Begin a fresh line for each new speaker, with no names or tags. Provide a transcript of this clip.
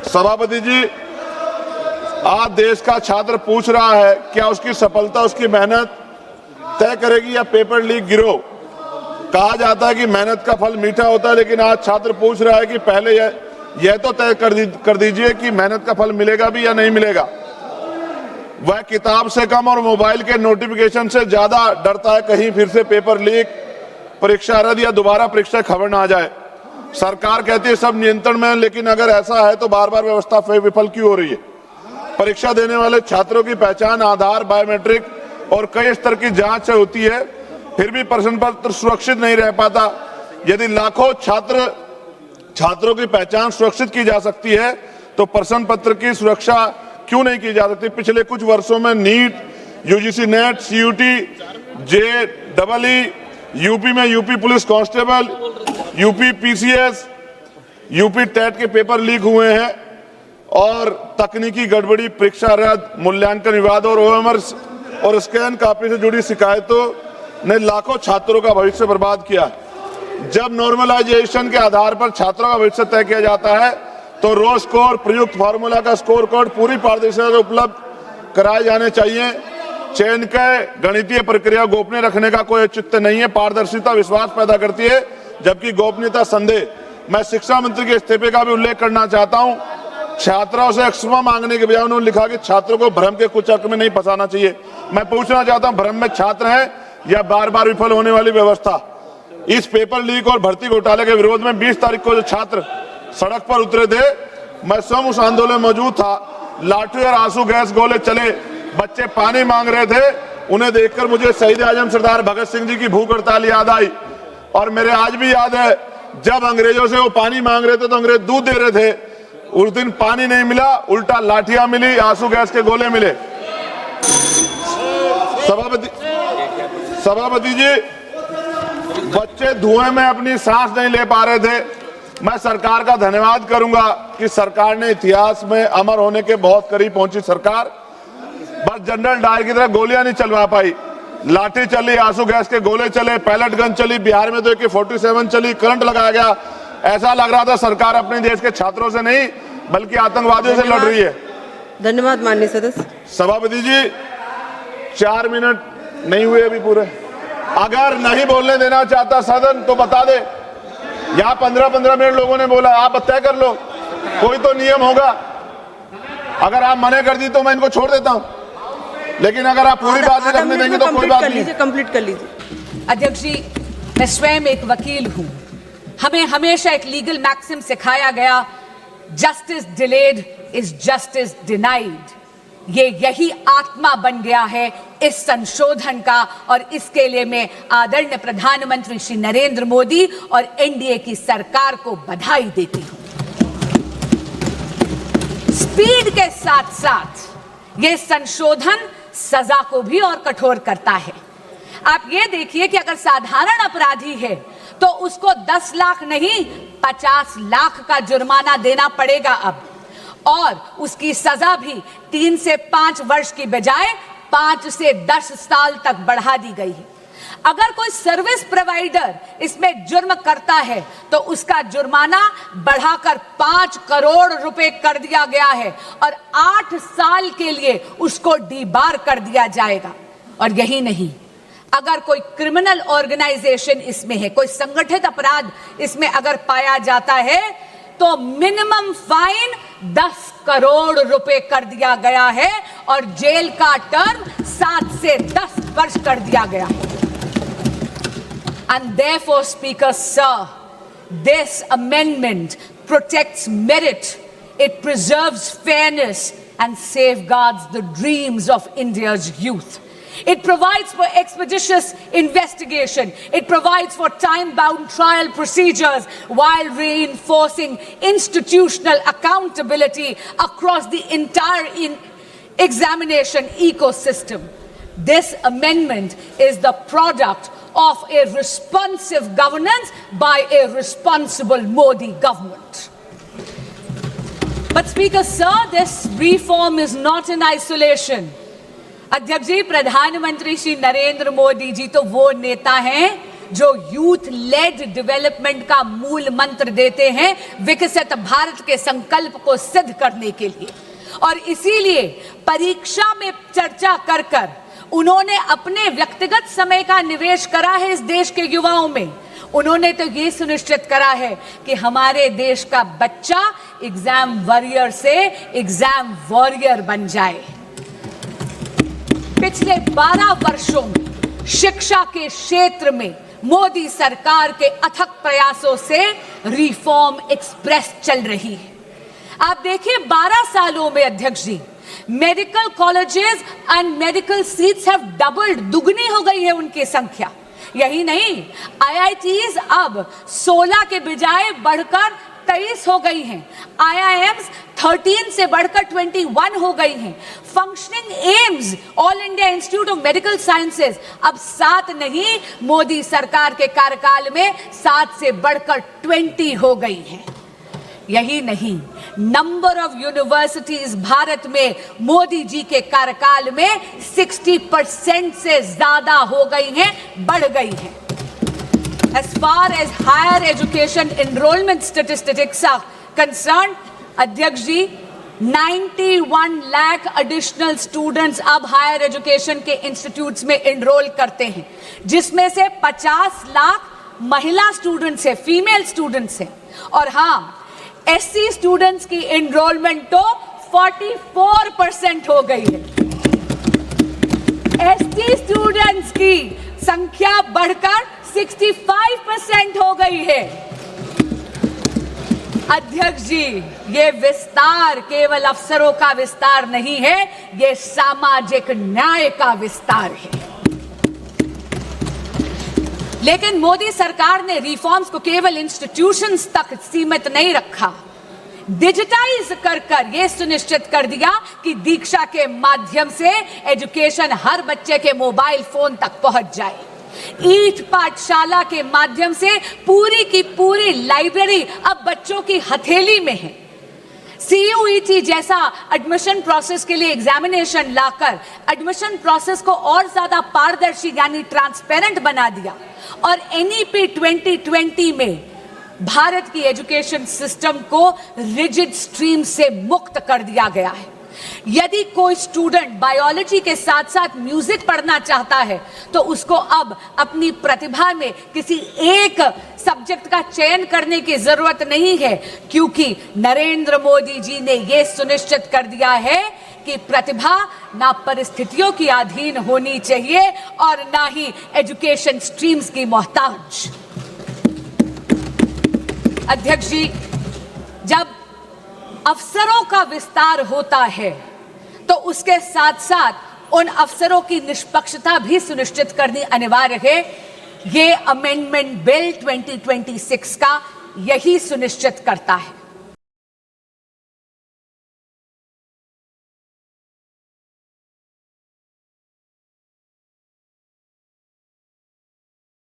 सभापति जी, आज देश का छात्र पूछ रहा है क्या उसकी सफलता उसकी मेहनत तय करेगी या पेपर लीक गिरोह। कहा जाता है कि मेहनत का फल मीठा होता है, लेकिन आज छात्र पूछ रहा है कि पहले यह तो तय कर दीजिए कि मेहनत का फल मिलेगा भी या नहीं मिलेगा। वह किताब से कम और मोबाइल के नोटिफिकेशन से ज्यादा डरता है कहीं फिर से पेपर लीक, परीक्षा रद्द या दोबारा परीक्षा खबर ना आ जाए। सरकार कहती है सब नियंत्रण में है, लेकिन अगर ऐसा है तो बार बार व्यवस्था विफल क्यों हो रही है। परीक्षा देने वाले छात्रों की पहचान आधार, बायोमेट्रिक और कई स्तर की जांच से होती है, फिर भी प्रश्न पत्र सुरक्षित नहीं रह पाता। यदि लाखों छात्रों की पहचान सुरक्षित की जा सकती है तो प्रश्न पत्र की सुरक्षा क्यों नहीं की जा सकती। पिछले कुछ वर्षों में NEET, UGC NET, CUET, JEE, UP में UP police constable, UP PCS, UP TET के पेपर लीक हुए हैं और तकनीकी गड़बड़ी, परीक्षा रद्द, मूल्यांकन विवाद और ओएमआर और स्कैन कॉपी से जुड़ी शिकायतों ने लाखों छात्रों का भविष्य बर्बाद किया। जब नॉर्मलाइजेशन के आधार पर छात्रों का भविष्य तय किया जाता है तो रो स्कोर, प्रयुक्त फार्मूला का स्कोर कार्ड पूरी पारदर्शिता से उपलब्ध कराए जाने चाहिए। चयन के गणितीय प्रक्रिया गोपनीय रखने का कोई औचित्य नहीं है। पारदर्शिता विश्वास पैदा करती है, जबकि गोपनीयता संदेह। मैं शिक्षा मंत्री के इस्तीफे का भी उल्लेख करना चाहता हूं। छात्रों से क्षमा मांगने के बजाय उन्होंने लिखा कि छात्रों को भ्रम के कुचक्र में नहीं फंसाना चाहिए। मैं पूछना चाहता हूं, भ्रम में छात्र है या बार बार विफल होने वाली व्यवस्था। इस पेपर लीक और भर्ती घोटाले के विरोध में 20 तारीख को जो छात्र सड़क पर उतरे थे, मैं स्वयं उस आंदोलन में मौजूद था। लाठी और आंसू गैस गोले चले, बच्चे पानी मांग रहे थे। उन्हें देखकर मुझे शहीद आजम सरदार भगत सिंह जी की भूख हड़ताल याद आई। और मेरे आज भी याद है, जब अंग्रेजों से वो पानी मांग रहे थे तो अंग्रेज दूध दे रहे थे। उस दिन पानी नहीं मिला, उल्टा लाठियां मिली, आंसू गैस के गोले मिले। सभापति जी, बच्चे धुएं में अपनी सांस नहीं ले पा रहे थे। मैं सरकार का धन्यवाद करूंगा कि सरकार ने इतिहास में अमर होने के बहुत करीब पहुंची। सरकार बस जनरल डायर की तरह गोलियां नहीं चलवा पाई। लाठी चली, आंसू गैस के गोले चले, पैलेट गन चली, बिहार में तो AK-47 चली, करंट लगाया गया। ऐसा लग रहा था सरकार अपने देश के छात्रों से नहीं बल्कि आतंकवादियों से लड़ रही है।
धन्यवाद माननीय सदस्य।
सभापति जी, 4 मिनट नहीं हुए अभी पूरे। अगर नहीं बोलने देना चाहता सदन तो बता दे। यहाँ 15-15 मिनट लोगों ने बोला, आप तय कर लो, कोई तो नियम होगा। अगर आप मना कर दी तो मैं इनको छोड़ देता हूँ, लेकिन अगर आप पूरी बात रखने देंगे तो कोई बात नहीं।
कंप्लीट कर लीजिए।
अध्यक्ष जी, मैं स्वयं एक वकील हूं। हमें हमेशा एक लीगल मैक्सिम सिखाया गया, justice delayed is justice denied. ये यही आत्मा बन गया है इस संशोधन का, और इसके लिए मैं आदरणीय प्रधानमंत्री श्री नरेंद्र मोदी और एनडीए की सरकार को बधाई देती हूं। स्पीड के साथ साथ ये संशोधन सजा को भी और कठोर करता है। आप ये देखिए कि अगर साधारण अपराधी है तो उसको 10 लाख नहीं 50 लाख का जुर्माना देना पड़ेगा अब, और उसकी सजा भी 3 से 5 वर्ष की बजाय 5 से 10 साल तक बढ़ा दी गई है। अगर कोई सर्विस प्रोवाइडर इसमें जुर्म करता है तो उसका जुर्माना बढ़ाकर 5 करोड़ रुपए कर दिया गया है और 8 साल के लिए उसको डीबार कर दिया जाएगा। और यही नहीं, अगर कोई क्रिमिनल ऑर्गेनाइजेशन इसमें है, कोई संगठित अपराध इसमें अगर पाया जाता है तो मिनिमम फाइन 10 करोड़ रुपए कर दिया गया है और जेल का टर्म 7 से 10 वर्ष कर दिया गया है। And therefore, Speaker Sir, this amendment protects merit, it preserves fairness and safeguards the dreams of India's youth. It provides for expeditious investigation. It provides for time-bound trial procedures while reinforcing institutional accountability across the entire examination ecosystem. This amendment is the product of a responsive governance by a responsible Modi government. But Speaker Sir, this reform is not in isolation. अध्यक्ष जी, प्रधानमंत्री श्री नरेंद्र मोदी जी तो वो नेता हैं जो youth lead development का मूल मंत्र देते हैं विकसित भारत के संकल्प को सिद्ध करने के लिए। और इसीलिए परीक्षा में चर्चा कर कर उन्होंने अपने व्यक्तिगत समय का निवेश करा है इस देश के युवाओं में। उन्होंने तो ये सुनिश्चित करा है कि हमारे देश का बच्चा एग्जाम वॉरियर से एग्जाम वॉरियर बन जाए। पिछले 12 वर्षों में शिक्षा के क्षेत्र में मोदी सरकार के अथक प्रयासों से रिफॉर्म एक्सप्रेस चल रही है। आप देखिए 12 सालों में अध्यक्ष ji, medical colleges and medical seats have doubled, दुगनी हो गई है उनकी संख्या। यही नहीं, आईआईटीज अब 16 के बजाय बढ़कर 23 हो गई हैं। आईआईएम्स 13 से बढ़कर 21 हो गई हैं। Functioning AIIMS, all India institute of medical sciences अब 7 नहीं, मोदी सरकार के कार्यकाल में 7 से बढ़कर 20 हो गई हैं। यही नहीं, नंबर ऑफ यूनिवर्सिटीज भारत में मोदी जी के कार्यकाल में 60% से ज्यादा हो गई हैं, बढ़ गई हैं। As far as higher education enrollment statistics are concerned, अध्यक्ष जी, 91 लाख एडिशनल स्टूडेंट्स अब हायर एजुकेशन के इंस्टीट्यूट्स में एनरोल करते हैं, जिसमें से 50 लाख महिला स्टूडेंट्स हैं, फीमेल स्टूडेंट्स हैं। और हाँ, एससी स्टूडेंट्स की एनरोलमेंट तो 44% हो गई है। एसटी स्टूडेंट्स की संख्या बढ़कर 65% हो गई है। अध्यक्ष जी, ये विस्तार केवल अफसरों का विस्तार नहीं है, ये सामाजिक न्याय का विस्तार है। लेकिन मोदी सरकार ने रिफॉर्म्स को केवल इंस्टीट्यूशंस तक सीमित नहीं रखा, डिजिटाइज कर कर यह सुनिश्चित कर दिया कि दीक्षा के माध्यम से एजुकेशन हर बच्चे के मोबाइल फोन तक पहुंच जाए। ईट पाठशाला के माध्यम से पूरी की पूरी लाइब्रेरी अब बच्चों की हथेली में है। CUET जैसा एडमिशन प्रोसेस के लिए एग्जामिनेशन लाकर एडमिशन प्रोसेस को और ज्यादा पारदर्शी यानी ट्रांसपेरेंट बना दिया। और NEP 2020 में भारत की एजुकेशन सिस्टम को रिजिड स्ट्रीम से मुक्त कर दिया गया है। यदि कोई स्टूडेंट बायोलॉजी के साथ साथ म्यूजिक पढ़ना चाहता है तो उसको अब अपनी प्रतिभा में किसी एक सब्जेक्ट का चयन करने की जरूरत नहीं है, क्योंकि नरेंद्र मोदी जी ने यह सुनिश्चित कर दिया है कि प्रतिभा ना परिस्थितियों की अधीन होनी चाहिए और ना ही एजुकेशन स्ट्रीम्स की मोहताज। अध्यक्ष जी, जब अफसरों का विस्तार होता है तो उसके साथ साथ उन अफसरों की निष्पक्षता भी सुनिश्चित करनी अनिवार्य है। ये अमेंडमेंट बिल 2026 का यही सुनिश्चित करता है।